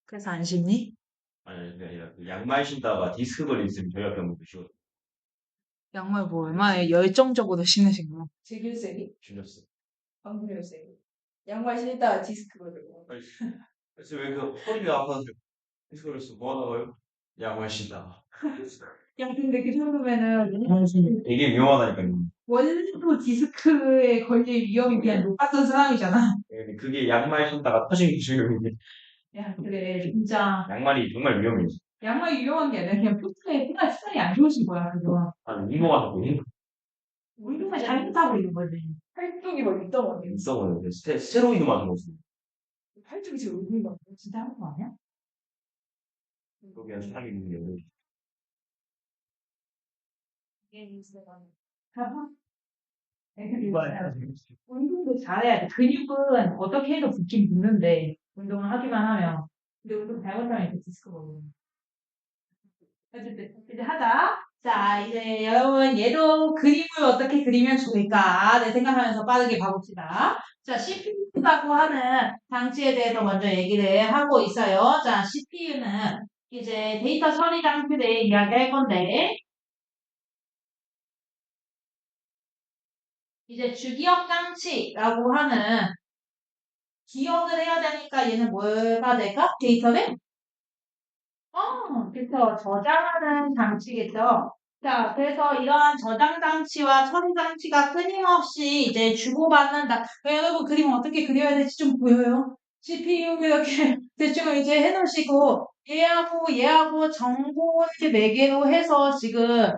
그래서 안 신니? 아니, 그게 아니라 그 양말 신다가 디스크 걸린 있으면 저희 학교 한번 보시고 양말 뭐 얼마나 열정적으로 신으신 거야? 재균쌤이? 주셨어. 방금쌤이. 양말 신다가 디스크 걸리고. 그래서 왜 그 허리가 아파서 디스크 걸렸어? 뭐 하다가요? 양말 신다가. 야, 근데 그 정도면은 되게 위험하다니까요. 원래도 디스크에 걸릴 위험이 그냥 높았던 사람이잖아. 예, 그게 양말 신다가 터진 기준인데 야, 그래, 진짜. 양말이 정말 위험해요. 양말 유용한 게 아니라 그냥 평소에 생활 습관이 안 좋으신 거야, 그거. 한 운동화도 보니 운동을 잘못하고 있는 거지. 팔뚝이 뭐 있다고 있어보는데 스테로이드 맞은 거지. 팔뚝이 지금 울는 거 진짜 하는 거 아니야? 그게 사람이 있는 게 가봐. 운동도 잘해야 돼. 근육은 어떻게 해도 붙긴 붙는데, 운동을 하기만 하면. 근데 운동 잘못하면 이렇게 디스크 걸려. 어쨌든, 이제 하자. 자, 이제 여러분, 얘도 그림을 어떻게 그리면 좋을까? 내 생각하면서 빠르게 봐봅시다. 자, CPU라고 하는 장치에 대해서 먼저 얘기를 하고 있어요. 자, CPU는 이제 데이터 처리 장치에 대해 이야기할 건데, 이제 주기억 장치라고 하는 기억을 해야 되니까 얘는 뭐가 될까? 데이터를? 그쵸. 저장하는 장치겠죠. 자, 그래서 이러한 저장 장치와 처리 장치가 끊임없이 이제 주고받는다. 여러분 그림 어떻게 그려야 될지 좀 보여요? CPU 이렇게 대충 이제 해놓으시고 얘하고 정보 이렇게 네 개로 해서 지금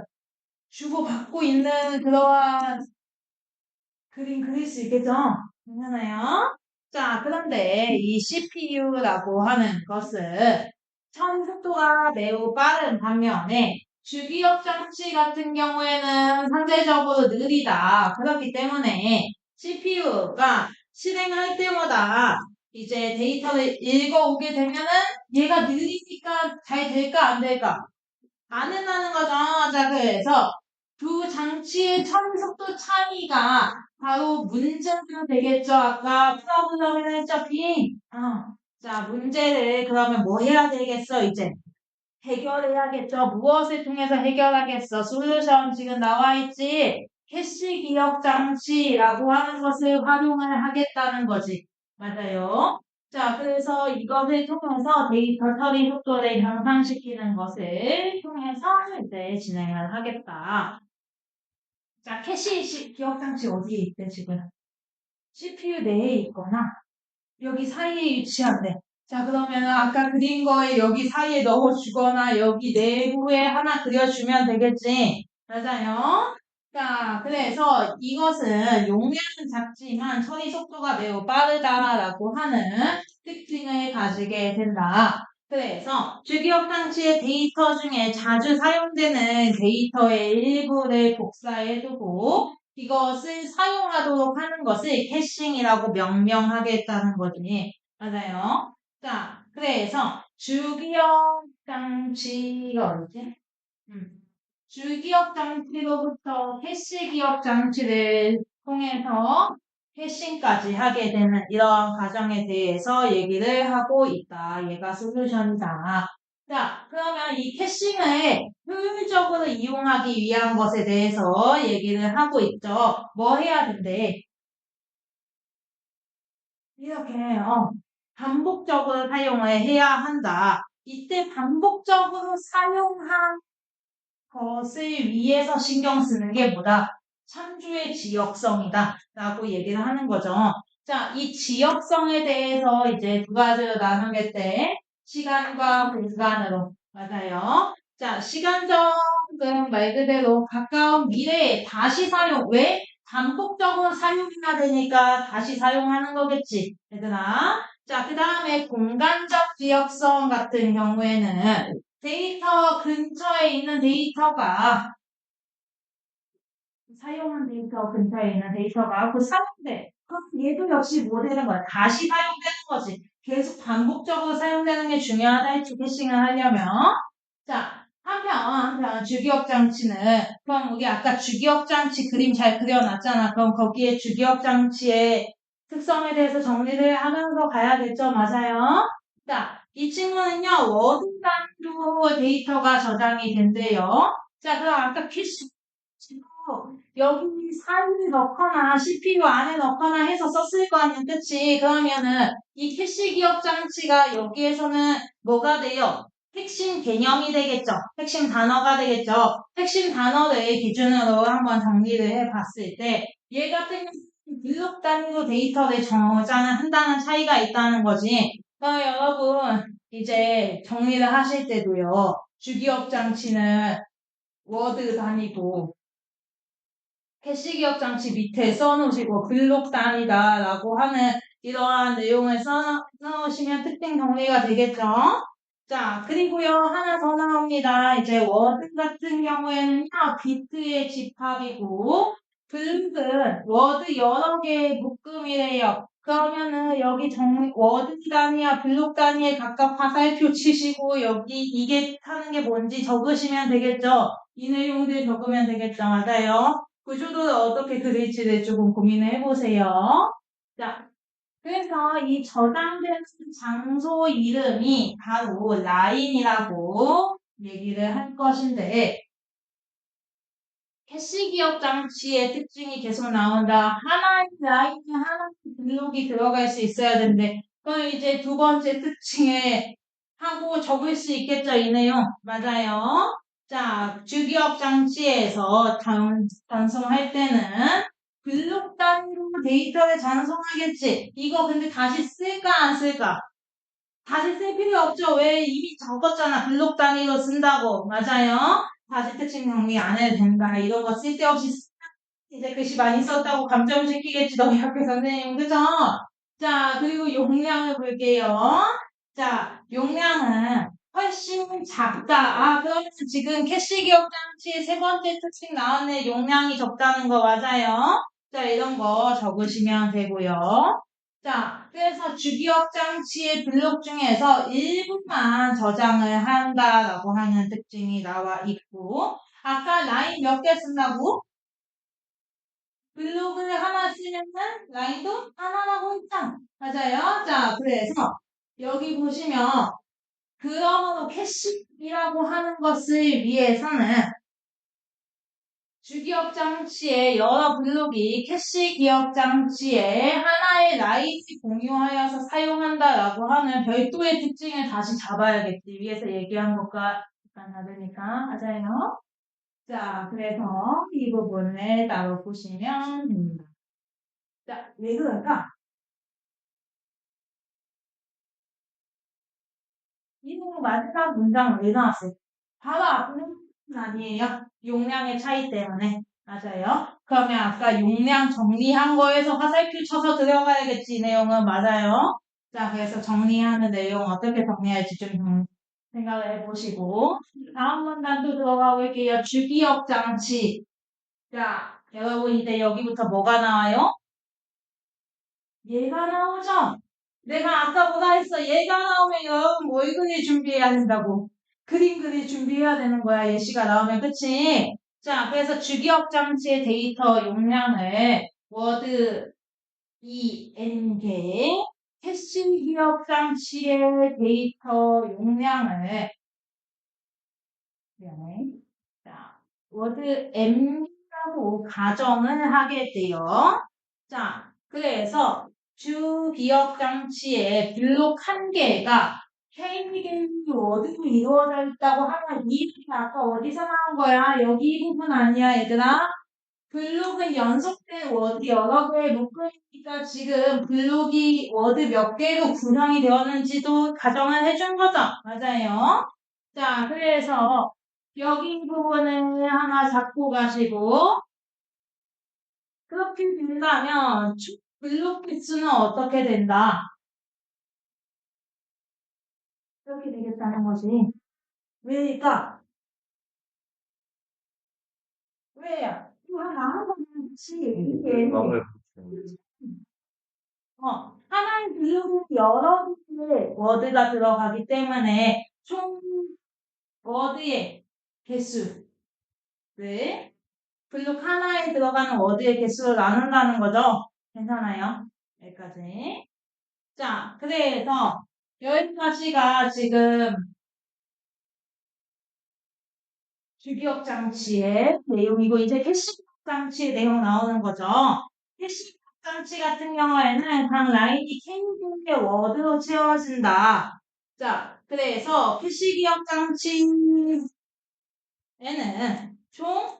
주고받고 있는 그러한 그림 그릴 수 있겠죠? 괜찮아요? 자, 그런데 이 CPU라고 하는 것은 처리 속도가 매우 빠른 반면에 주기억 장치 같은 경우에는 상대적으로 느리다. 그렇기 때문에 CPU가 실행할 때마다 이제 데이터를 읽어오게 되면은 얘가 느리니까 잘 될까 안 될까? 안 된다는 거죠. 자, 그래서 두 장치의 처리 속도 차이가 바로 문제가 되겠죠. 아까 프로그램을 했죠, B. 자, 문제를 그러면 뭐 해야 되겠어, 이제? 해결해야겠죠. 무엇을 통해서 해결하겠어? 솔루션 지금 나와 있지. 캐시 기억 장치라고 하는 것을 활용을 하겠다는 거지. 맞아요. 자, 그래서 이것을 통해서 데이터 처리 속도를 향상시키는 것을 통해서 이제 진행을 하겠다. 자, 캐시 기억 장치 어디에 있대, 지금? CPU 내에 있거나 여기 사이에 위치한대. 자, 그러면 아까 그린 거에 여기 사이에 넣어주거나 여기 내부에 하나 그려주면 되겠지. 맞아요. 자, 그래서 이것은 용량은 작지만 처리 속도가 매우 빠르다라고 하는 특징을 가지게 된다. 그래서 주기억 장치의 데이터 중에 자주 사용되는 데이터의 일부를 복사해두고 이것을 사용하도록 하는 것을 캐싱이라고 명명하겠다는 거지. 맞아요. 자, 그래서 주기억 장치가 어디지? 주기억 장치로부터 캐시 기억 장치를 통해서 캐싱까지 하게 되는 이러한 과정에 대해서 얘기를 하고 있다. 얘가 솔루션이다. 자, 그러면 이 캐싱을 효율적으로 이용하기 위한 것에 대해서 얘기를 하고 있죠. 뭐 해야 된대? 이렇게, 반복적으로 사용을 해야 한다. 이때 반복적으로 사용한 것을 위해서 신경 쓰는 게 뭐다? 참조의 지역성이다. 라고 얘기를 하는 거죠. 자, 이 지역성에 대해서 이제 두 가지로 나누겠대. 시간과 공간으로. 맞아요. 자, 시간적은 말 그대로 가까운 미래에 다시 사용. 왜? 반복적으로 사용해야 되니까 다시 사용하는 거겠지. 얘들아. 자, 그 다음에 공간적 지역성 같은 경우에는 데이터 근처에 있는 데이터가 사용한 데이터 근처에 있는 데이터가 그 사용돼. 그럼 얘도 역시 뭐 되는 거야? 다시 사용되는 거지. 계속 반복적으로 사용되는 게 중요하다 했지, 캐싱을 하려면. 자, 한편 주기억 장치는 그럼 우리 아까 주기억 장치 그림 잘 그려놨잖아. 그럼 거기에 주기억 장치의 특성에 대해서 정리를 하면서 가야겠죠? 맞아요. 자, 이 친구는요, 워드 단위로 데이터가 저장이 된대요. 자, 그럼 아까 캐시 여기 사이에 넣거나 CPU 안에 넣거나 해서 썼을 거 아니야, 그치? 그러면은 이 캐시 기억 장치가 여기에서는 뭐가 돼요? 핵심 개념이 되겠죠. 핵심 단어가 되겠죠. 핵심 단어를 기준으로 한번 정리를 해봤을 때 얘 같은 경우는 블록 단위로 데이터를 저장한다는 차이가 있다는 거지. 여러분 이제 정리를 하실 때도요. 주기억 장치는 워드 단위고 캐시 기억 장치 밑에 써놓으시고 블록 단위다라고 하는 이러한 내용을 써놓으시면 특징 정리가 되겠죠. 자, 그리고요, 하나 더 나옵니다. 이제 워드 같은 경우에는요, 비트의 집합이고, 블록은 워드 여러 개의 묶음이래요. 그러면은 여기 워드 단위와 블록 단위에 각각 화살표 치시고, 여기 이게 하는 게 뭔지 적으시면 되겠죠? 이 내용들 적으면 되겠죠? 맞아요. 구조도를 어떻게 그릴지를 조금 고민을 해보세요. 자, 그래서 이 저장되는 장소 이름이 바로 라인이라고 얘기를 할 것인데, 캐시 기억 장치의 특징이 계속 나온다. 하나의 라인에 하나의 블록이 들어갈 수 있어야 되는데, 그럼 이제 두 번째 특징에 하고 적을 수 있겠죠, 이 내용. 맞아요. 자, 주기억 장치에서 전송할 때는 블록 단위로 데이터를 전송하겠지. 이거 근데 다시 쓸까 안 쓸까? 다시 쓸 필요 없죠. 왜? 이미 적었잖아. 블록 단위로 쓴다고. 맞아요. 다시 특징 정리 안 해도 된다. 이런 거 쓸데없이 이제 글씨 많이 썼다고 감점 시키겠지. 너희 학교 선생님. 그죠? 자, 그리고 용량을 볼게요. 자, 용량은 훨씬 작다. 아, 그러면 지금 캐시 기억 장치의 세 번째 특징 나왔네. 용량이 적다는 거 맞아요? 자, 이런 거 적으시면 되고요. 자, 그래서 주기억 장치의 블록 중에서 일부만 저장을 한다라고 하는 특징이 나와 있고, 아까 라인 몇 개 쓴다고? 블록을 하나 쓰면은 라인도 하나라고 했잖아. 맞아요? 자, 그래서 여기 보시면 그러므로 캐시라고 하는 것을 위해서는 주기억 장치의 여러 블록이 캐시 기억 장치에 하나의 라인을 공유하여서 사용한다라고 하는 별도의 특징을 다시 잡아야겠지. 위에서 얘기한 것과 약간 다르니까. 맞아요? 자, 그래서 이 부분을 따로 보시면 됩니다. 자, 왜 그럴까? 이 부분 마지막 문장은 왜 나왔어요? 바로 앞은 아니에요. 용량의 차이 때문에. 맞아요. 그러면 아까 용량 정리한 거에서 화살표 쳐서 들어가야겠지. 이 내용은 맞아요. 자, 그래서 정리하는 내용 어떻게 정리할지 좀 생각을 해보시고. 다음 문단도 들어가 볼게요. 주기억 장치. 자, 여러분 이제 여기부터 뭐가 나와요? 얘가 나오죠? 내가 아까 뭐라 했어? 얘가 나오면 여러분 뭘 그릴 준비해야 된다고. 그림 그릴 준비해야 되는 거야. 예시가 나오면. 그치? 자, 그래서 주기억 장치의 데이터 용량을 워드 EN개 캐시 기억 장치의 데이터 용량을 미안해. 자, 워드 M이라고 가정을 하게 돼요. 자, 그래서 주 기억 장치의 블록 한 개가 K개의 워드로 이루어져 있다고 하면 이 부분 아까 어디서 나온 거야? 여기 이 부분 아니야, 얘들아? 블록은 연속된 워드 여러 개의 묶음이니까 지금 블록이 워드 몇 개로 구성이 되었는지도 가정을 해준 거죠? 맞아요. 자, 그래서 여기 부분을 하나 잡고 가시고 그렇게 된다면 블록 개수는 어떻게 된다? 이렇게 되겠다는 거지. 왜일까? 왜야? 이거 하나 거지. 이게 하나의 블록은 여러 개의 워드가 들어가기 때문에 총 워드의 개수 네. 블록 하나에 들어가는 워드의 개수를 나눈다는 거죠. 괜찮아요? 여기까지. 자, 그래서 여기까지가 지금 주기억 장치의 내용이고 이제 캐시기억 장치의 내용 나오는 거죠. 캐시기억 장치 같은 경우에는 각 라인이 K분의 워드로 채워진다. 자, 그래서 캐시기억 장치에는 총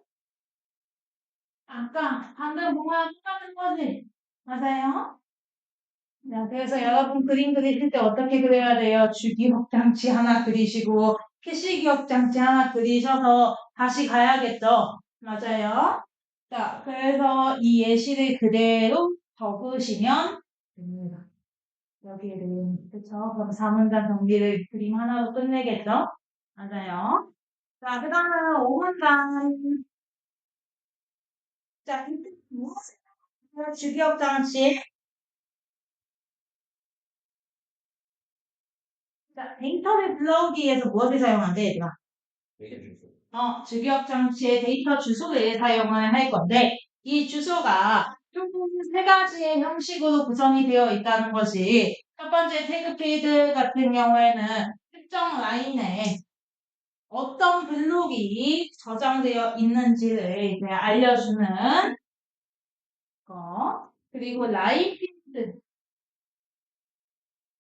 아까 방금 뭐랑 똑같은 거지? 맞아요? 자, 그래서 여러분 그림 그리실 때 어떻게 그려야 돼요? 주기억 장치 하나 그리시고 캐시기억 장치 하나 그리셔서 다시 가야겠죠? 맞아요? 자, 그래서 이 예시를 그대로 적으시면 됩니다. 여기에 그쵸? 그럼 4문장 정리를 그림 하나로 끝내겠죠? 맞아요. 자, 그 다음에 5문장. 자, 이때 무엇을 주기억 장치? 자, 데이터를 불러오기 위해서 무엇을 사용한대, 얘들아? 주기억 장치의 데이터 주소를 사용을 할 건데, 이 주소가 총 세 가지의 형식으로 구성이 되어 있다는 것이, 첫 번째 태그 필드 같은 경우에는 특정 라인에 어떤 블록이 저장되어 있는지를 이제 알려주는 거, 그리고 라인 필드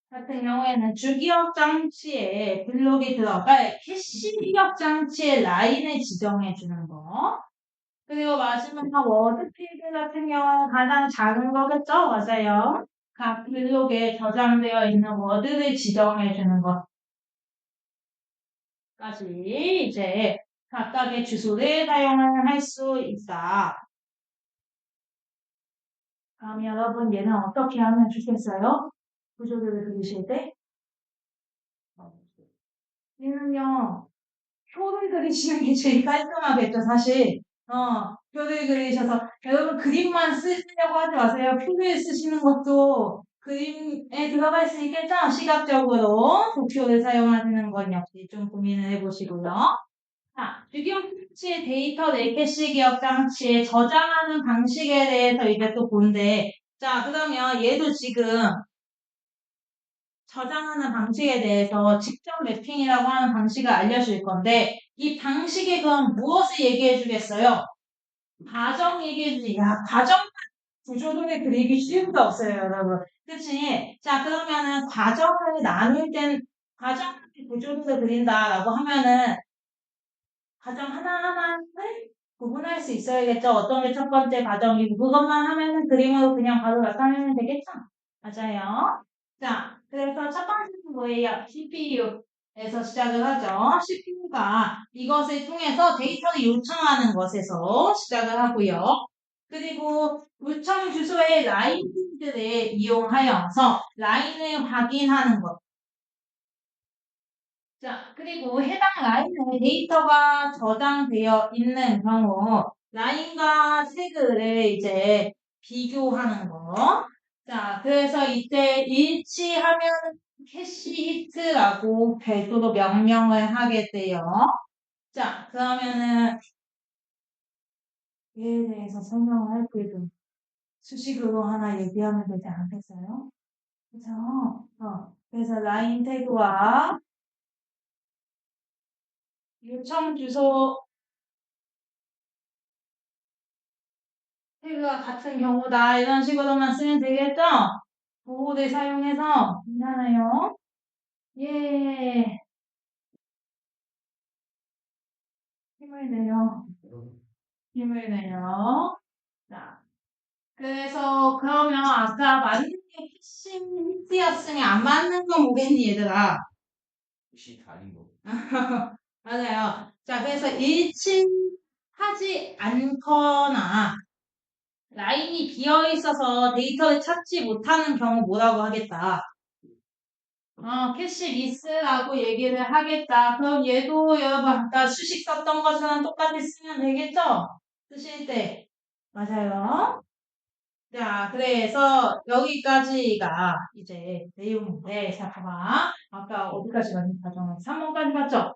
같은 경우에는 주기억 장치에 블록이 들어갈 캐시기억 장치의 라인을 지정해 주는 거. 그리고 마지막 워드 필드 같은 경우는 가장 작은 거겠죠? 맞아요. 각 블록에 저장되어 있는 워드를 지정해 주는 것까지 이제 각각의 주소를 사용을 할 수 있다. 그럼 여러분 얘는 어떻게 하면 좋겠어요? 구조들을 그리실 때? 얘는요. 표를 그리시는 게 제일 깔끔하겠죠, 사실. 표를 그리셔서, 여러분 그림만 쓰시려고 하지 마세요. 표를 쓰시는 것도 그림에 들어갈 수 있겠죠? 시각적으로 도표를 사용하시는 건 역시 좀 고민을 해보시고요. 자, 주기억 장치의 데이터 내캐시 기억 장치에 저장하는 방식에 대해서 이제 또 본데, 자, 그러면 얘도 지금 저장하는 방식에 대해서 직접 매핑이라고 하는 방식을 알려줄 건데 이 방식에 그럼 무엇을 얘기해 주겠어요? 과정 얘기해 주지. 야, 과정 구조도에 그리기 쉬운 게 없어요, 여러분. 그치? 자, 그러면은 과정을 나눌 땐 과정 구조도를 그린다라고 하면은 과정 하나하나를 구분할 수 있어야겠죠. 어떤 게 첫 번째 과정이고 그것만 하면은 그림으로 그냥 바로 나타내면 되겠죠. 맞아요. 자, 그래서 첫 번째는 뭐예요? CPU에서 시작을 하죠. CPU가 이것을 통해서 데이터를 요청하는 것에서 시작을 하고요. 그리고 요청 주소의 라인 필드를 이용하여서 라인을 확인하는 것. 자, 그리고 해당 라인에 데이터가 저장되어 있는 경우 라인과 태그를 이제 비교하는 거. 자, 그래서 이때 일치하면 캐시 히트라고 별도로 명명을 하게 돼요. 자, 그러면은 얘에 대해서 설명을 할 때도 수식으로 하나 얘기하면 되지 않겠어요? 그죠? 그래서 라인 태그와 요청 주소 태그가 같은 경우다. 이런 식으로만 쓰면 되겠죠? 보호를 사용해서 괜찮아요. 예. 힘을 내요. 힘을 내요. 자, 그래서 그러면 아까 맞는 게 히트였으면 안 맞는 건 뭐겠니, 얘들아? 시 다닌 거. 맞아요. 자, 그래서 일치하지 않거나 라인이 비어 있어서 데이터를 찾지 못하는 경우 뭐라고 하겠다. 캐시 미스라고 얘기를 하겠다. 그럼 얘도 여러분 아까 수식 썼던 것처럼 똑같이 쓰면 되겠죠? 쓰실 때. 맞아요. 자, 그래서 여기까지가 이제 내용인데, 자, 봐봐. 아까 어디까지 갔니? 과정은 3번까지 갔죠?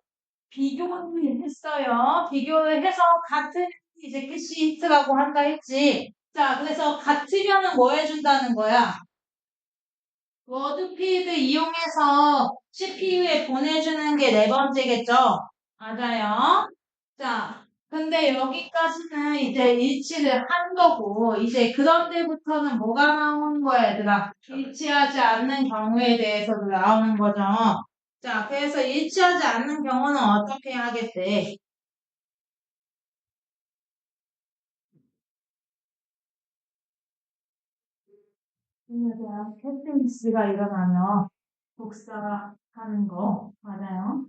비교를 했어요. 비교를 해서 같은 이제 캐시 히트라고 한다 했지. 자, 그래서 같으면은 뭐 해준다는 거야? 워드필드 이용해서 CPU에 보내주는 게 네 번째겠죠? 맞아요. 자, 근데 여기까지는 이제 일치를 한 거고, 이제 그런 데부터는 뭐가 나오는 거야, 얘들아? 일치하지 않는 경우에 대해서도 나오는 거죠. 자, 그래서 일치하지 않는 경우는 어떻게 하겠대? 캔딩스가 일어나면 복사하는 거 맞아요.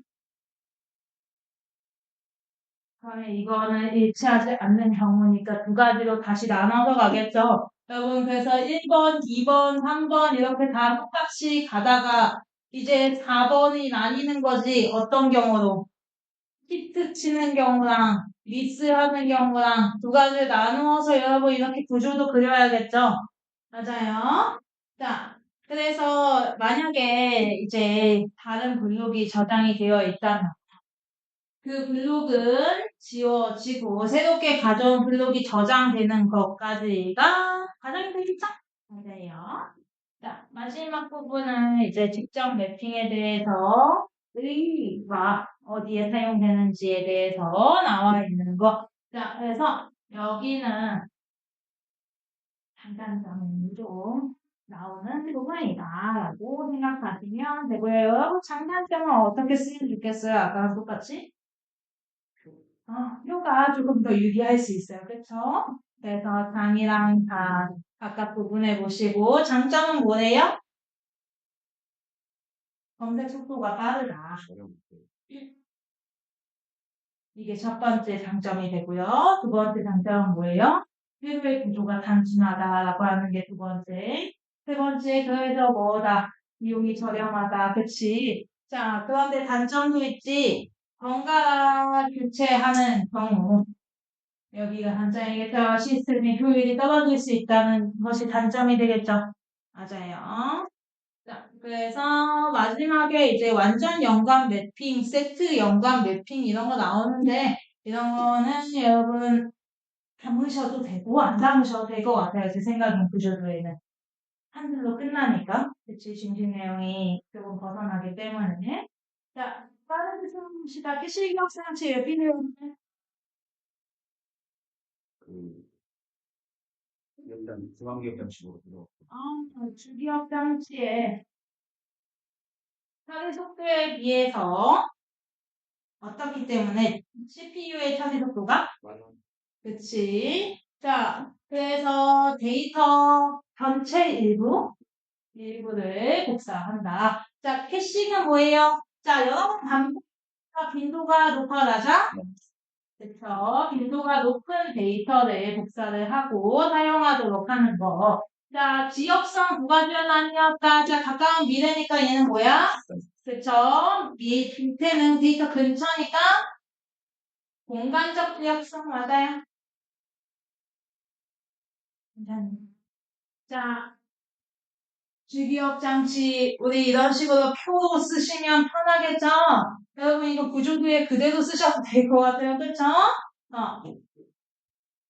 그러면 이거는 일치하지 않는 경우니까 두 가지로 다시 나눠서 가겠죠. 여러분 그래서 1번, 2번, 3번 이렇게 다 똑같이 가다가 이제 4번이 나뉘는 거지. 어떤 경우로? 히트 치는 경우랑 미스하는 경우랑 두 가지를 나누어서 여러분 이렇게 구조도 그려야겠죠. 맞아요. 자, 그래서 만약에 이제 다른 블록이 저장이 되어 있다면 그 블록은 지워지고 새롭게 가져온 블록이 저장되는 것까지가 가장 되겠죠? 맞아요. 자, 마지막 부분은 이제 직접 매핑에 대해서 의의가 어디에 사용되는지에 대해서 나와 있는 거. 자, 그래서 여기는 장단점이 좀 나오는 부분이다라고 생각하시면 되고요. 장단점은 어떻게 쓰면 좋겠어요? 아까랑 똑같이? 표가 조금 더 유리할 수 있어요. 그쵸? 그래서 장이랑 단 각각 구분해 보시고 장점은 뭐래요? 검색 속도가 빠르다. 이게 첫 번째 장점이 되고요. 두 번째 장점은 뭐예요? 필요의 구조가 단순하다라고 하는 게 두 번째. 세 번째, 그래서 뭐다? 비용이 저렴하다. 그치? 자, 그런데 단점도 있지. 번갈아 교체하는 경우. 여기가 단점이겠죠. 시스템의 효율이 떨어질 수 있다는 것이 단점이 되겠죠. 맞아요. 자, 그래서 마지막에 이제 완전 연관 매핑, 세트 연관 매핑 이런 거 나오는데 이런 거는 여러분 담으셔도 되고 안 담으셔도 될 것 같아요. 제 생각엔 구조도에는. 한 줄로 끝나니까. 그치, 중심 내용이 조금 벗어나기 때문에. 자, 빠른 질문시다. 실기học 상치 예비내용 그 일단 중앙기업장치로 들어. 주기억 장치의 처리 속도에 비해서 어떻기 때문에 CPU의 처리 속도가 맞아. 그치. 자, 그래서 데이터 전체 일부를 복사한다. 자, 캐시는 뭐예요? 자, 여러분 반복과 빈도가 높아가죠? 그쵸. 빈도가 높은 데이터를 복사를 하고 사용하도록 하는 거. 자, 지역성 두 가지로 나뉘었다. 자, 가까운 미래니까 얘는 뭐야? 그쵸. 밑에는 데이터 근처니까 공간적 지역성 맞아요. 자, 주기억 장치 우리 이런 식으로 표로 쓰시면 편하겠죠? 여러분 이거 구조도에 그대로 쓰셔도 될 것 같아요. 그쵸?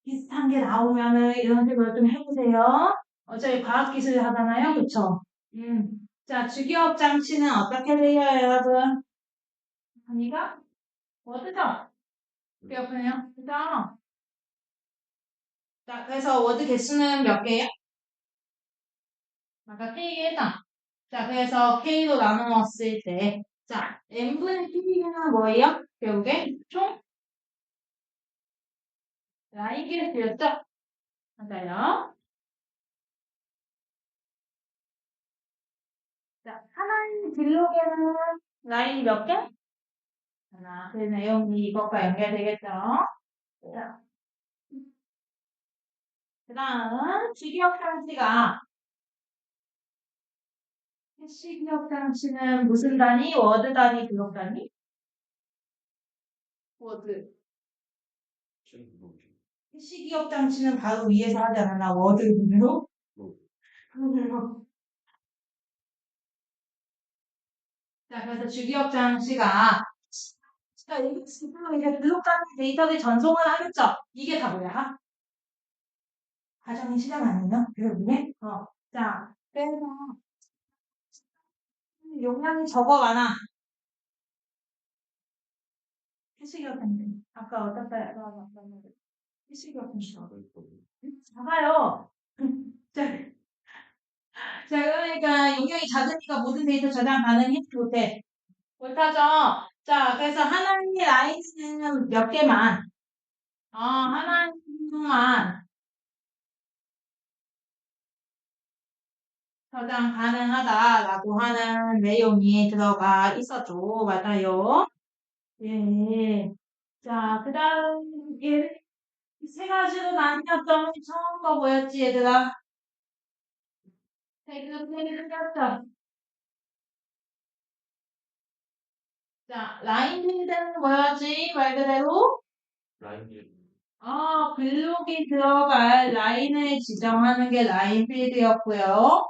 비슷한 게 나오면은 이런 식으로 좀 해보세요. 어차피 과학기술 하잖아요. 그쵸? 자, 주기억 장치는 어떻게 돼요, 여러분? 언니가? 워드죠? 기억해요? 그죠? 자, 그래서 워드 개수는 몇 개예요? 아까 K 했다. 자, 그래서 K로 나누었을 때, 자, n분의 K는 뭐예요? 결국에 총 라인 개수였죠? 맞아요. 자, 하나의 블록에는 라인이 몇 개? 하나. 그 내용이 이것과 연결되겠죠? 자, 그 다음, 주기억 장치가, 해시기억 장치는 무슨 단위? 워드 단위, 블록 단위? 워드. 해시기억 장치는 바로 위에서 하지 않았나? 워드 블록? 블록. 자, 그래서 주기억 장치가, 자, 여기 지금 이제 블록 단위 데이터를 전송을 하겠죠? 이게 다 뭐야? 과정이 시작 아니에요? 결국에? 자, 그래서 용량이 적어 많아. 해식이 같은데. 아까 어떻다 해식이 같은데. 작아요. 자, 자, 그러니까 용량이 작으니까 모든 데이터 저장 가능해? 못해. 못하죠? 자, 그래서 하나의 라인은 몇 개만. 하나만 저장 가능하다라고 하는 내용이 들어가 있었죠. 맞아요. 예. 자, 그 다음, 세 가지로 나뉘었던 처음 거 뭐였지, 얘들아? 태그 꼈죠? 자, 라인 빌드는 뭐였지? 말 그대로? 라인 일. 블록이 들어갈 라인을 지정하는 게 라인 필드였고요.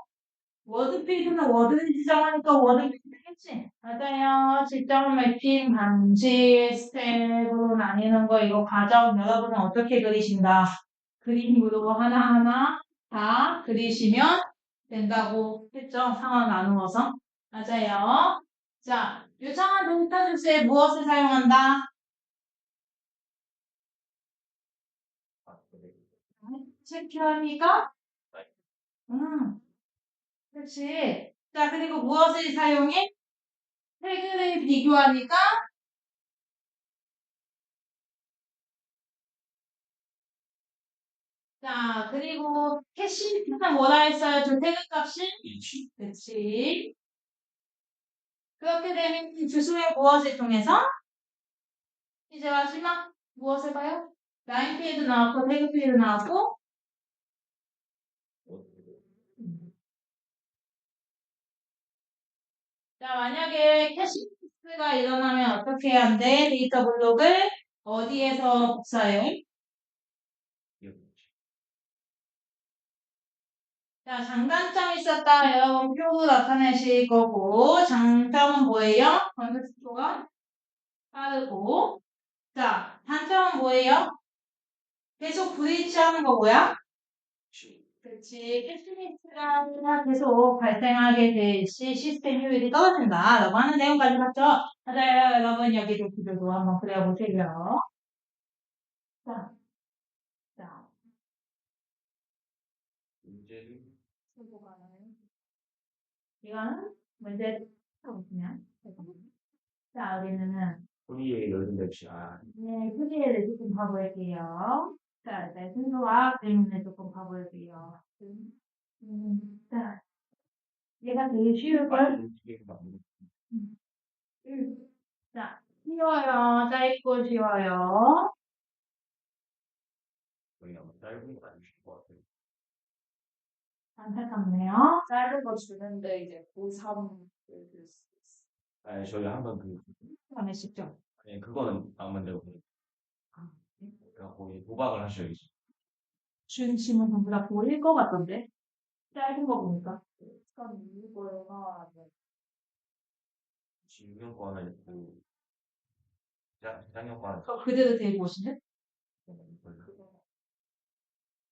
워드 필드는 워드를 지정하니까 워드 필드겠지? 맞아요. 직접 매핑 방지 스텝으로 나뉘는 거 이거 과정 여러분은 어떻게 그리신다? 그림으로 하나하나 다 그리시면 된다고 했죠? 상황 나누어서. 맞아요. 자, 유창한 데이터 주스에 무엇을 사용한다? 체크하니까? 그렇지. 자, 그리고 무엇을 사용해? 태그를 비교하니까? 자, 그리고 캐시는 뭐라 했어요? 저 태그 값이? 일치. 그렇지. 그렇게 되면 주소의 무엇을 통해서? 이제 마지막 무엇을 봐요? 라인 필드 나왔고 태그 필드 나왔고 자, 만약에 캐시가 일어나면 어떻게 해야 한대? 데이터 블록을 어디에서 복사해? 자, 장단점 있었다. 여러분 표로 나타내실 거고 장점은 뭐예요? 검색 속도가 빠르고 자, 단점은 뭐예요? 계속 브리치하는 거 뭐야? 그렇지. 캐시미스가 계속 발생하게 될 시 시스템 효율이 떨어진다라고 하는 내용까지 봤죠? 맞아요. 여러분 여기도 기도도 한번 그려보세요. 자, 자, 문제는 이거는 문제 보시면 자, 우리는 우리의 열린 역시 네, 크기를 조금 봐볼게요. 자, 일단 순서와 그림을 조금 봐볼게요. 자, 얘가 되게 쉬울걸? 음. 자, 쉬워요. 짧고 쉬워요. 거의 아마 짧은 거 아니실 것 같아요. 안타깝네요. 짧은 거 주는데 이제 고3을 들 수 있어. 아니 저희 한번 안 하시죠? 아니 그거는 안 만들고 그냥 거기 도박을 하셔야지. 준 질문 전부 다 보일 것 같던데? 짧은 거 보니까. 습관 이거가 지금 유형 거 하나 있고 짱형 거 하나 있고. 그대로 데리고 오시네?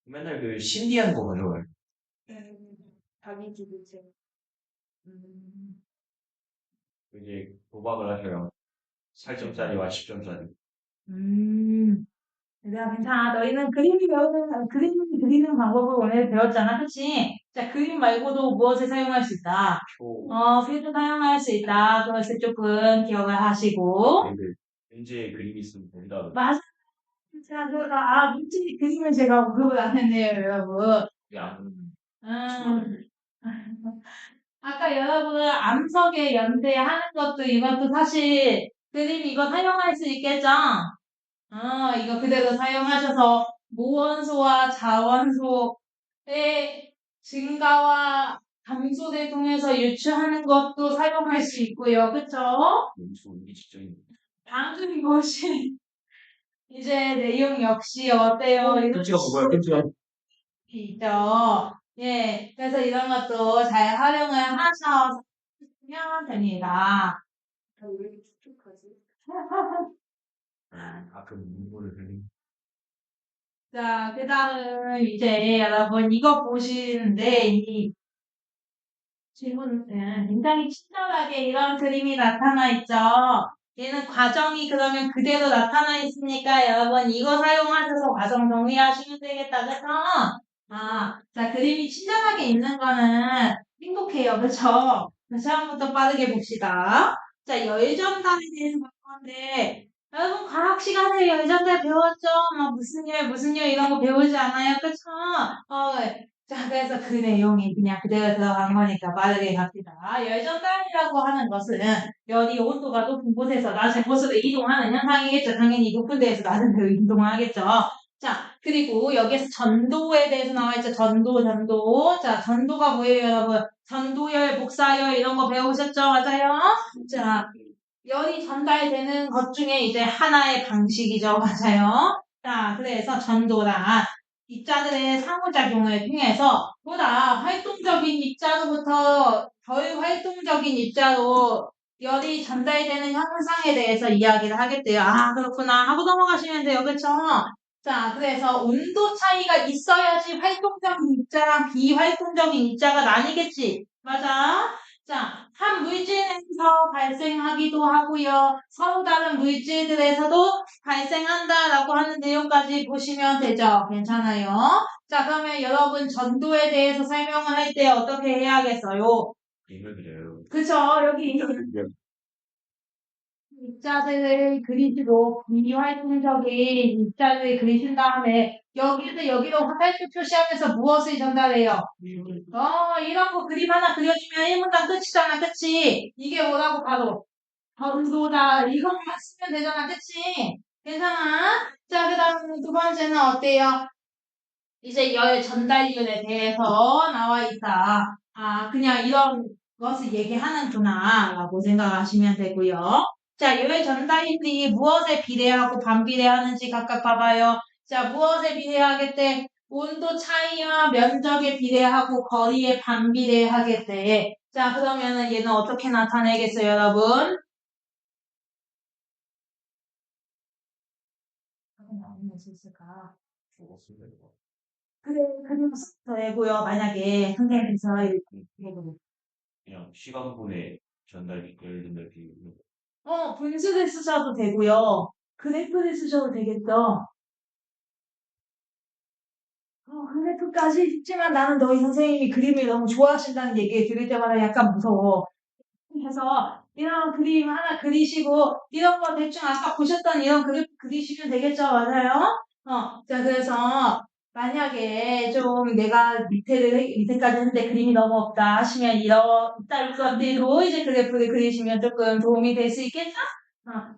맨날 그 신기한 거 가져와요. 자기 주도책. 이제 도박을 하셔요. 8점짜리와 10점짜리. 얘들아, 괜찮아. 너희는 그림 그리는 방법을 오늘 배웠잖아. 그치? 자, 그림 말고도 무엇을 사용할 수 있다? 초. 필드 사용할 수 있다. 그것을 조금 기억을 하시고. 문제에 그림이 있으면 거기다 맞아. 자, 문제 그림을 제가 언급을 안 했네요, 여러분. 양. 음. 아까 여러분 암석에 연대하는 것도 이것도 사실 그림 이거 사용할 수 있겠죠? 이거 그대로 사용하셔서 모원소와 자원소의 증가와 감소를 통해서 유추하는 것도 사용할 수 있고요. 그쵸? 연수 오기 직전인. 방금 이것이 이제 내용 역시 어때요? 끝이가 그거야, 끝이야. 있죠. 예, 그래서 이런 것도 잘 활용을 하셔면 됩니다. 왜 이렇게 촉촉하지? 가끔 눈물을 흘린. 자, 그 다음 이제 여러분 이거 보시는데 이 질문, 굉장히 친절하게 이런 그림이 나타나 있죠. 얘는 과정이 그러면 그대로 나타나 있으니까 여러분 이거 사용하셔서 과정 정리하시면 되겠다. 그래서 자 그림이 친절하게 있는 거는 행복해요. 그렇죠? 처음부터 빠르게 봅시다. 자 열전달에 대해서 볼 건데 여러분 과학 시간에 열전달 배웠죠? 뭐 무슨 열 이런 거 배우지 않아요? 그렇죠? 자, 그래서 그 내용이 그냥 그대로 들어간 거니까 빠르게 갑시다. 열전달이라고 하는 것은 열이 온도가 높은 곳에서 낮은 곳으로 이동하는 현상이겠죠. 당연히 높은 데에서 낮은 데로 이동하겠죠. 자, 그리고 여기에서 전도에 대해서 나와 있죠. 전도. 자, 전도가 뭐예요, 여러분? 전도열, 복사열 이런 거 배우셨죠? 맞아요? 자, 열이 전달되는 것 중에 이제 하나의 방식이죠. 맞아요? 자, 그래서 전도란 입자들의 상호작용을 통해서 보다 활동적인 입자로부터 덜 활동적인 입자로 열이 전달되는 현상에 대해서 이야기를 하겠대요. 그렇구나 하고 넘어가시면 돼요. 그렇죠? 자, 그래서 온도 차이가 있어야지 활동적인 입자랑 비활동적인 입자가 나뉘겠지. 맞아? 자, 한 물질에서 발생하기도 하고요. 서로 다른 물질들에서도 발생한다라고 하는 내용까지 보시면 되죠. 괜찮아요? 자, 그러면 여러분 전도에 대해서 설명을 할 때 어떻게 해야겠어요? 그림을 그려요. 그쵸? 여기 입자들을 그리시고 비활동적인 입자들을 그리신 다음에 여기서 여기로 화살표 표시하면서 무엇을 전달해요? 이런 거 그림 하나 그려주면 1문단 끝이잖아, 그치? 이게 뭐라고 바로? 전도다. 이것만 쓰면 되잖아, 그치? 괜찮아? 자, 그 다음 두 번째는 어때요? 이제 열 전달률에 대해서 나와 있다. 그냥 이런 것을 얘기하는구나, 라고 생각하시면 되고요. 자, 열 전달률이 무엇에 비례하고 반비례하는지 각각 봐봐요. 자, 무엇에 비례하겠대? 온도 차이와 면적에 비례하고 거리에 반비례하겠대. 자, 그러면은 얘는 어떻게 나타내겠어요, 여러분? 나오면 수 있을까? 죽었습니다. 이거. 그래, 그림 되고요. 만약에 선생님께서 이렇게 그냥 시간분의 전달이 예를 들면 비율. 분수를 쓰셔도 되고요. 그래프를 쓰셔도 되겠죠. 그래프까지 했지만 나는 너희 선생님이 그림을 너무 좋아하신다는 얘기 들을 때마다 약간 무서워. 그래서 이런 그림 하나 그리시고 이런 거 대충 아까 보셨던 이런 그래프 그리시면 되겠죠. 맞아요? 자, 그래서 만약에 좀 내가 밑에까지 했는데 그림이 너무 없다 하시면 이런 따를 것들로 이제 그래프를 그리시면 조금 도움이 될 수 있겠죠?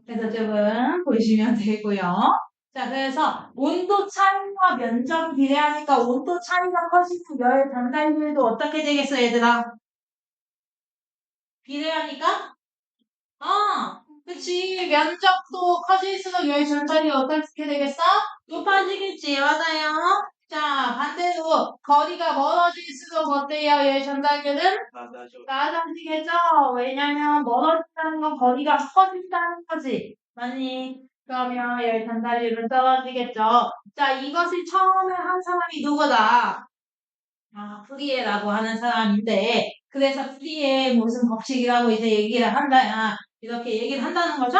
그래서 조금 보시면 되고요. 자, 그래서 온도 차이와 면적이 비례하니까 온도 차이가 커지면 열 전달률도 어떻게 되겠어, 얘들아? 비례하니까? 그치. 면적도 커질수록 열 전달이 어떻게 되겠어? 높아지겠지. 맞아요. 자, 반대로 거리가 멀어질수록 어때요? 열 전달률은? 낮아지겠죠? 왜냐면 멀어진다는 건 거리가 커진다는 거지. 맞니? 그러면 열 전달률은 떨어지겠죠. 자, 이것을 처음에 한 사람이 누구다? 프리에라고 하는 사람인데, 그래서 프리에 무슨 법칙이라고 이제 얘기를 한다, 이렇게 얘기를 한다는 거죠?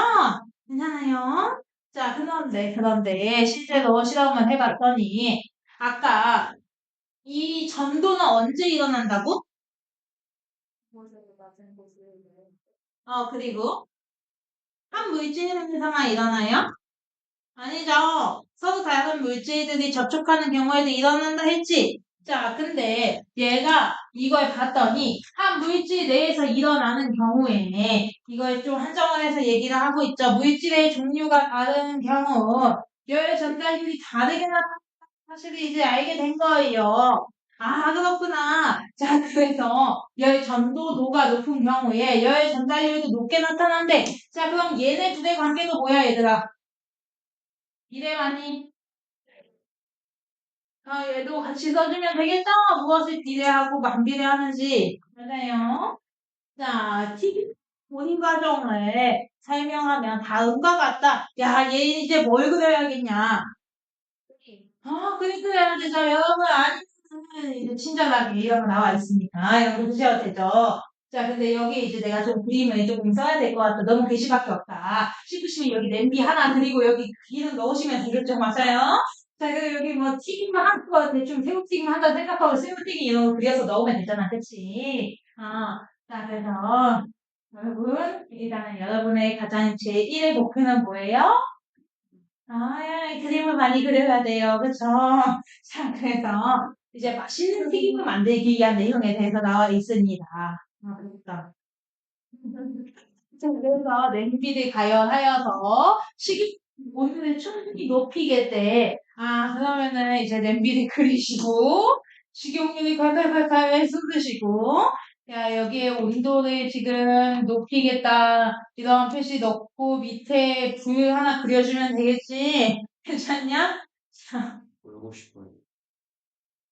괜찮아요? 자, 그런데, 실제로 실험을 해봤더니, 아까 이 전도는 언제 일어난다고? 그리고, 한 물질에서만 일어나요? 아니죠. 서로 다른 물질들이 접촉하는 경우에도 일어난다 했지? 자, 근데 얘가 이걸 봤더니 한 물질 내에서 일어나는 경우에 이걸 좀 한정을 해서 얘기를 하고 있죠. 물질의 종류가 다른 경우 열 전달률이 다르게 나타나는 사실을 이제 알게 된 거예요. 그렇구나. 자, 그래서 열 전도도가 높은 경우에 열 전달률도 높게 나타난대. 자, 그럼 얘네 둘의 관계도 뭐야, 얘들아? 비례하니? 얘도 같이 써주면 되겠죠? 무엇을 비례하고 반비례하는지. 맞아요. 자, 본인 과정을 설명하면 다음과 같다. 야, 얘 이제 뭘 그려야겠냐? 그림 그려야 되죠. 여러분, 아니면 이제 친절하게 이런 거 나와 있으니까 이런 거 보셔도 되죠. 자, 근데 여기 이제 내가 좀 그림을 조금 써야 될 것 같다. 너무 글씨밖에 없다. 싶으시면 여기 냄비 하나 그리고 여기 기름 넣으시면 되겠죠. 맞아요? 자, 그리고 여기 뭐 튀김만 한 거, 대충 새우튀김 한다 생각하고 새우튀김 이런 거 그려서 넣으면 되잖아. 그치? 자, 그래서 여러분, 일단은 여러분의 가장 제1의 목표는 뭐예요? 그림을 많이 그려야 돼요. 그쵸? 자, 그래서 이제 맛있는 튀김을 만들기 위한 내용에 대해서 나와 있습니다. 그렇다. 자, 그래서 냄비를 가열하여서 온도를 충분히 높이겠대. 그러면은 이제 냄비를 그리시고, 식용유를 칼칼칼칼 쏟으시고, 야, 여기에 온도를 지금 높이겠다. 이런 표시 넣고 밑에 불 하나 그려주면 되겠지? 괜찮냐? 자, 울고 싶어요.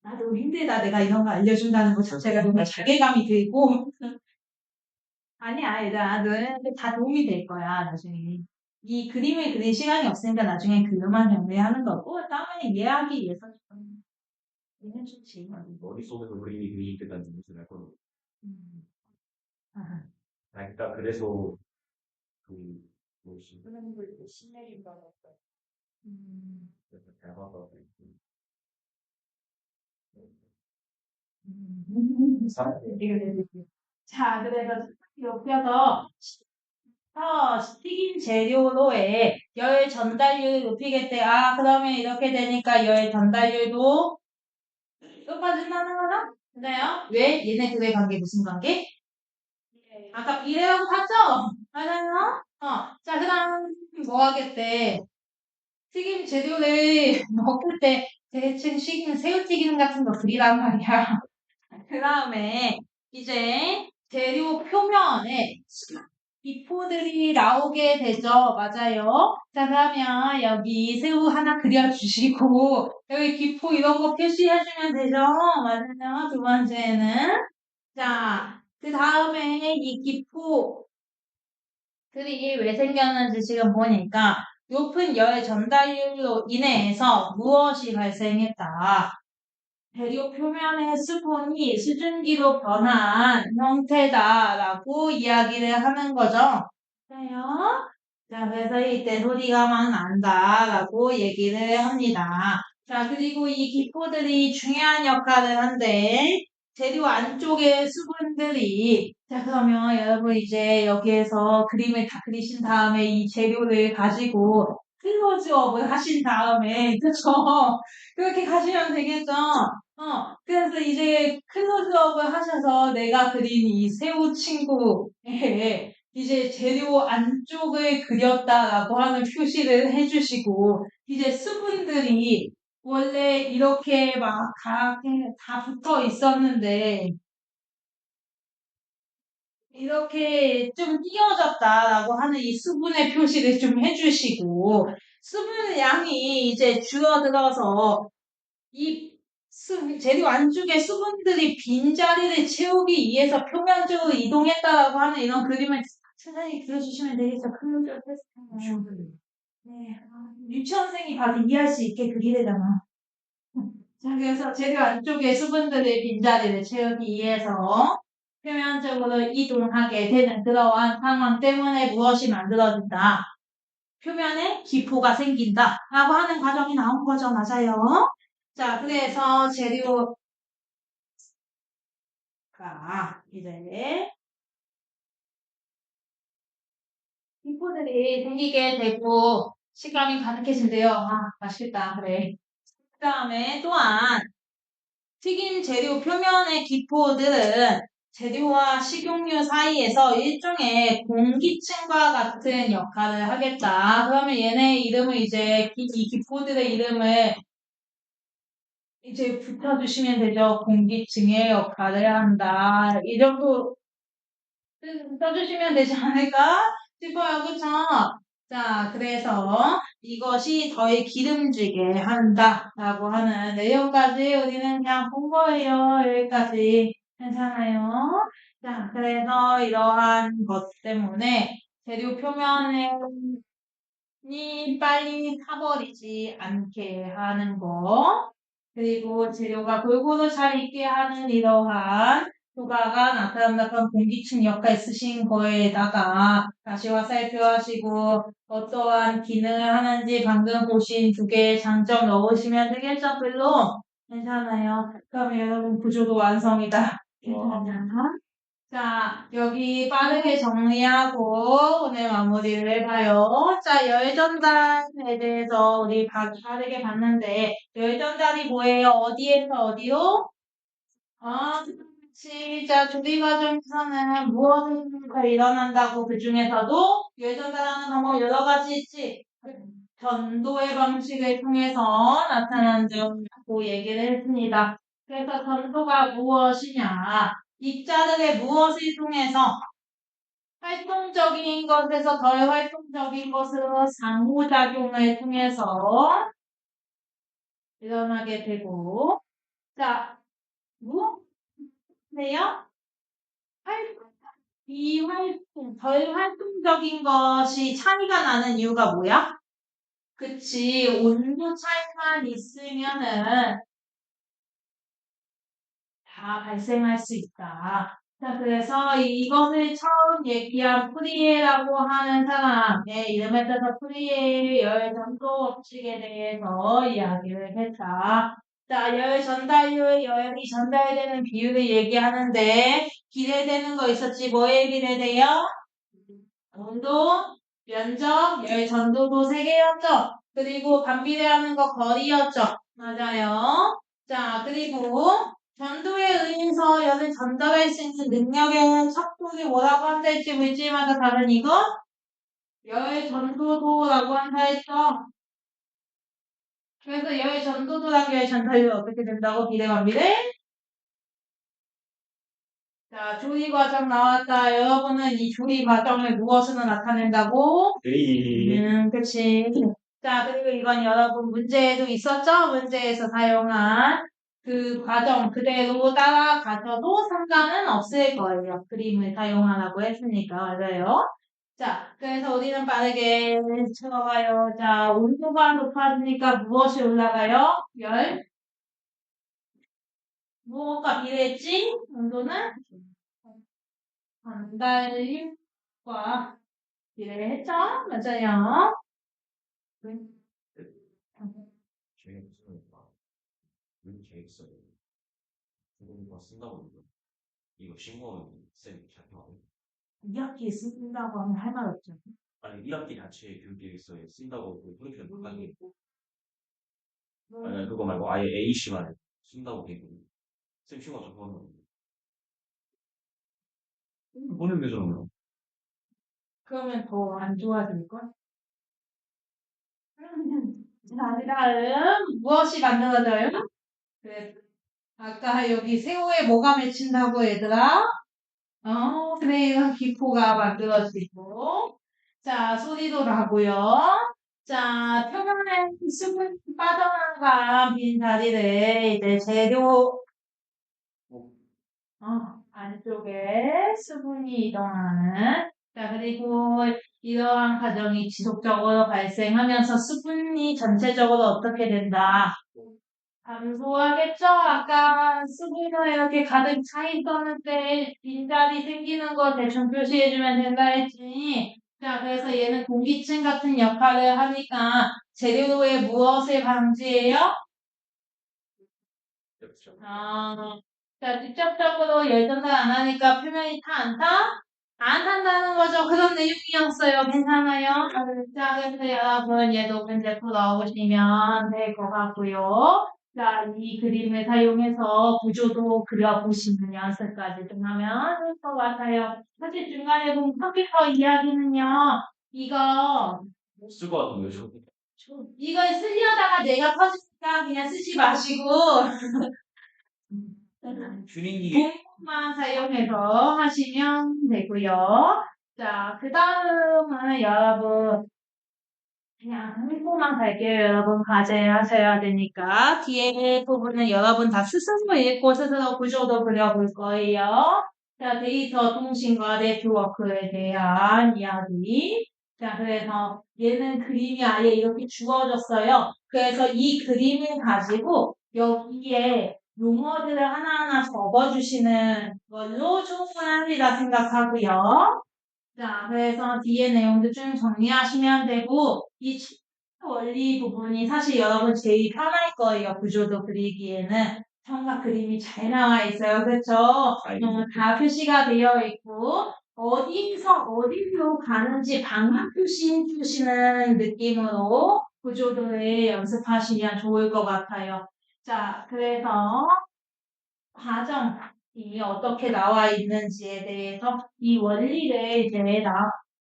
나도 힘들다. 내가 이런 거 알려준다는 것 자체가 너무 자괴감이 들고. 아니야, 얘들아. 너네한테 다 도움이 될 거야, 나중에. 이 그림을 그릴 시간이 없으니까 나중에 글로만 정리하는 거고, 다음에 이해하기 위해서 좀, 얘는 좋지. 머릿속에서 그림이 그리기 때까지 무슨 할 거는. 음. 아하. 그러니까 그래서 그 뭐지? 그런 걸 신내린다고 했어요. 그래서 대화가 자, 그래서 옆에서 튀긴 재료로의 열 전달률을 높이겠대. 그러면 이렇게 되니까 열 전달률도 높아진다는 거죠? 맞아요? 왜? 얘네 둘의 관계 무슨 관계? 아까 비례라고 봤죠? 맞아요? 자, 그 다음 뭐 하겠대? 튀김 재료를 먹을 때 대충 새우튀김 같은 거 그리란 말이야. 그 다음에 이제 재료 표면에 기포들이 나오게 되죠. 맞아요. 자, 그러면 여기 새우 하나 그려주시고 여기 기포 이런 거 표시해주면 되죠. 맞아요. 두 번째는 자, 그 다음에 이 기포들이 왜 생겼는지 지금 보니까 높은 열 전달률로 인해서 무엇이 발생했다. 재료 표면의 수분이 수증기로 변한 형태다라고 이야기를 하는 거죠. 그래요? 자, 그래서 이때 소리가 막 난다라고 얘기를 합니다. 자, 그리고 이 기포들이 중요한 역할을 한대. 재료 안쪽의 수분들이 자, 그러면 여러분 이제 여기에서 그림을 다 그리신 다음에 이 재료를 가지고 클로즈업을 하신 다음에 그쵸? 그렇게 가시면 되겠죠? 그래서 이제 클로즈업을 하셔서 내가 그린 이 새우 친구의 이제 재료 안쪽을 그렸다라고 하는 표시를 해주시고 이제 수분들이 원래 이렇게 막 다 붙어 있었는데 이렇게 좀 띄어졌다라고 하는 이 수분의 표시를 좀 해주시고 수분 양이 이제 줄어들어서 이 재료 안쪽에 수분들이 빈자리를 채우기 위해서 표면적으로 이동했다라고 하는 이런 그림을 천천히 그려주시면 되겠죠. 클로즈업 테스트. 네, 유치원생이 봐도 이해할 수 있게 그리래잖아. 자, 그래서 재료 안쪽에 수분들의 빈자리를 채우기 위해서 표면적으로 이동하게 되는 그러한 상황 때문에 무엇이 만들어진다. 표면에 기포가 생긴다. 라고 하는 과정이 나온 거죠. 맞아요. 자, 그래서 재료가 이제 기포들이 생기게 되고 식감이 가득해진대요. 맛있겠다. 그래. 그 다음에 또한 튀김 재료 표면의 기포들은 재료와 식용유 사이에서 일종의 공기층과 같은 역할을 하겠다. 그러면 얘네 이름을 이제 이 기포들의 이름을 이제 붙여주시면 되죠. 공기층의 역할을 한다. 이 정도 써주시면 되지 않을까 싶어요. 그쵸? 자, 그래서 이것이 덜 기름지게 한다라고 하는 내용까지 우리는 그냥 본 거예요. 여기까지. 괜찮아요? 자, 그래서 이러한 것 때문에 재료 표면이 빨리 타버리지 않게 하는 거. 그리고 재료가 골고루 잘 익게 하는 이러한 효과가 나타난다. 그런 공기층 역할 쓰신 거에다가 다시 화살표하시고 어떠한 기능을 하는지 방금 보신 두 개의 장점 넣으시면 되겠죠, 별로? 괜찮아요. 그럼 여러분 구조도 완성이다. 괜찮아? 자, 여기 빠르게 정리하고 오늘 마무리를 해봐요. 자, 열전달에 대해서 우리 빠르게 봤는데, 열전달이 뭐예요? 어디에서 어디로? 자, 조리 과정에서는 무엇이 일어난다고 그 중에서도 열전달하는 방법 여러 가지 있지. 전도의 방식을 통해서 나타난다고 얘기를 했습니다. 그래서 전도가 무엇이냐? 입자들의 무엇을 통해서 활동적인 것에서 덜 활동적인 것으로 상호작용을 통해서 일어나게 되고, 자, 무엇이에요? 덜 활동적인 것이 차이가 나는 이유가 뭐야? 그치, 온도 차이만 있으면은 다 발생할 수 있다. 자, 그래서 이것을 처음 얘기한 프리에라고 하는 사람의 이름에 따서 프리에의 열 전도 법칙에 대해서 이야기를 했다. 자, 열 전달율, 열이 전달되는 비율을 얘기하는데 기대되는 거 있었지? 뭐에 기대돼요? 온도, 면적, 열 전도도 세 개였죠? 그리고 반비례하는 거 거리였죠? 맞아요. 자, 그리고 전도에 의해서 열을 전달할 수 있는 능력의 척도를 뭐라고 한다 했지? 물질마다 다른 이거? 열 전도도라고 한다 했죠? 그래서 열 전도도랑 열 전달율이 어떻게 된다고? 비례 반비례? 자, 조리 과정 나왔다. 여러분은 이 조리 과정을 무엇으로 나타낸다고? 그치. 자, 그리고 이건 여러분 문제에도 있었죠? 문제에서 사용한 그 과정 그대로 따라가셔도 상관은 없을 거예요. 그림을 사용하라고 했으니까, 맞아요. 자, 그래서 우리는 빠르게 들어가요. 자, 온도가 높아지니까 무엇이 올라가요? 열. 무엇과 비례했지? 온도는? 전달과 비례했죠? 맞아요. 계획서에 그거 쓴다고 이거 신고하면 쌤 잡혀가고 2학기에 쓴다고 하면 할 말 없죠. 아니 1학기 자체에 교육계획서에 쓴다고 그 프로젝트 못하게 아니 그거 말고 아예 A씨만 쓴다고 돼 있거든요. 쌤 신고 잡혀가는 거 보내면 되잖아요. 그러면 더 안 좋아질걸? 자, 그 다음 무엇이 만들어져요? 그래. 아까 여기 세호에 뭐가 맺힌다고 얘들아? 그래, 이런 기포가 만들어지고. 자, 소리도 나고요. 자, 표면에 수분 빠져나간 빈 자리를 이제 재료, 안쪽에 수분이 이동하는. 자, 그리고 이러한 과정이 지속적으로 발생하면서 수분이 전체적으로 어떻게 된다? 감소하겠죠? 아까 수분은 이렇게 가득 차 있었는데 빈자리 생기는 거 대충 표시해주면 된다 했지. 자, 그래서 얘는 공기층 같은 역할을 하니까 재료의 무엇을 방지해요? 자, 직접적으로 열 전달 안 하니까 표면이 타, 안 타? 안 탄다는 거죠. 그런 내용이었어요. 괜찮아요? 자, 그래서 여러분 얘도 문제 풀어오시면 될 것 같고요. 자, 이 그림을 사용해서 구조도 그려보시는 연습까지 좀 하면 될 것 같아요. 사실 중간에 보면 컴퓨터 이야기는요. 이거 쓸 것 같은 거죠. 이걸 쓰려다가 내가 터지니까 그냥 쓰지 마시고 튜닝기 만 사용해서 하시면 되고요. 자, 그 다음은 여러분 그냥 한국만 갈게요. 여러분 과제하셔야 되니까 뒤에 부분은 여러분 다 스스로 읽고 스스로 구조도 그려볼 거예요. 자, 데이터 통신과 네트워크에 대한 이야기. 자, 그래서 얘는 그림이 아예 이렇게 주어졌어요. 그래서 이 그림을 가지고 여기에 용어들을 하나하나 적어주시는 걸로 충분합니다 생각하고요. 자, 그래서 뒤에 내용도 좀 정리하시면 되고, 이 원리 부분이 사실 여러분 제일 편할 거예요. 구조도 그리기에는. 청각 그림이 잘 나와 있어요. 그렇죠? 다 표시가 되어 있고, 어디서 어디로 가는지 방향 표시해 주시는 느낌으로 구조도를 연습하시면 좋을 것 같아요. 자, 그래서 과정이 어떻게 나와 있는지에 대해서 이 원리를 이제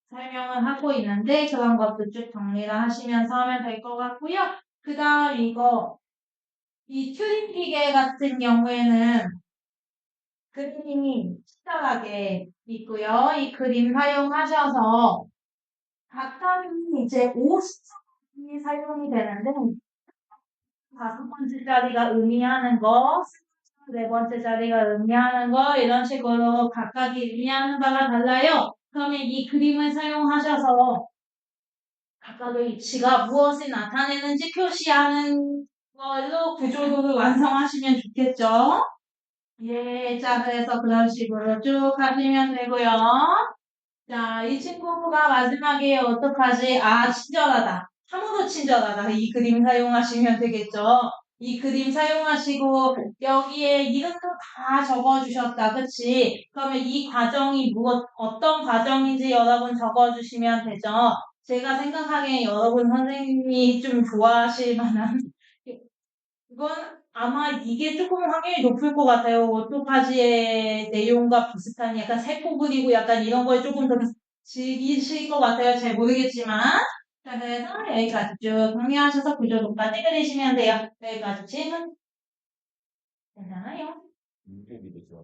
설명을 하고 있는데 그런 것도 쭉 정리를 하시면서 하면 될 것 같고요. 그 다음 이 튜링 기계 같은 경우에는 그림이 친절하게 있고요. 이 그림 사용하셔서 각각이 이제 50초이 사용이 되는데 다섯 번째 자리가 의미하는 거, 네 번째 자리가 의미하는 거 이런 식으로 각각이 의미하는 바가 달라요. 그러면 이 그림을 사용하셔서 각각의 위치가 무엇을 나타내는지 표시하는 걸로 구조도를 완성하시면 좋겠죠. 예, 자, 그래서 그런 식으로 쭉 하시면 되고요. 자, 이 친구가 마지막에 어떡하지? 아, 친절하다. 참으로 친절하다. 이 그림 사용하시면 되겠죠. 이 그림 사용하시고 여기에 이름도 다 적어주셨다. 그치? 그러면 이 과정이 어떤 과정인지 여러분 적어주시면 되죠. 제가 생각하기에 여러분 선생님이 좀 좋아하실 만한 이건 아마 이게 조금 확률이 높을 것 같아요. 오토파지의 내용과 비슷한 약간 세포 그리고 약간 이런 걸 조금 더 즐기실 것 같아요. 잘 모르겠지만. 자, 그래서 여기까지 쭉 정리하셔서 구조도까지 그리시면 돼요. 여기까지 질문. 괜찮아요? 문제비도 좋아.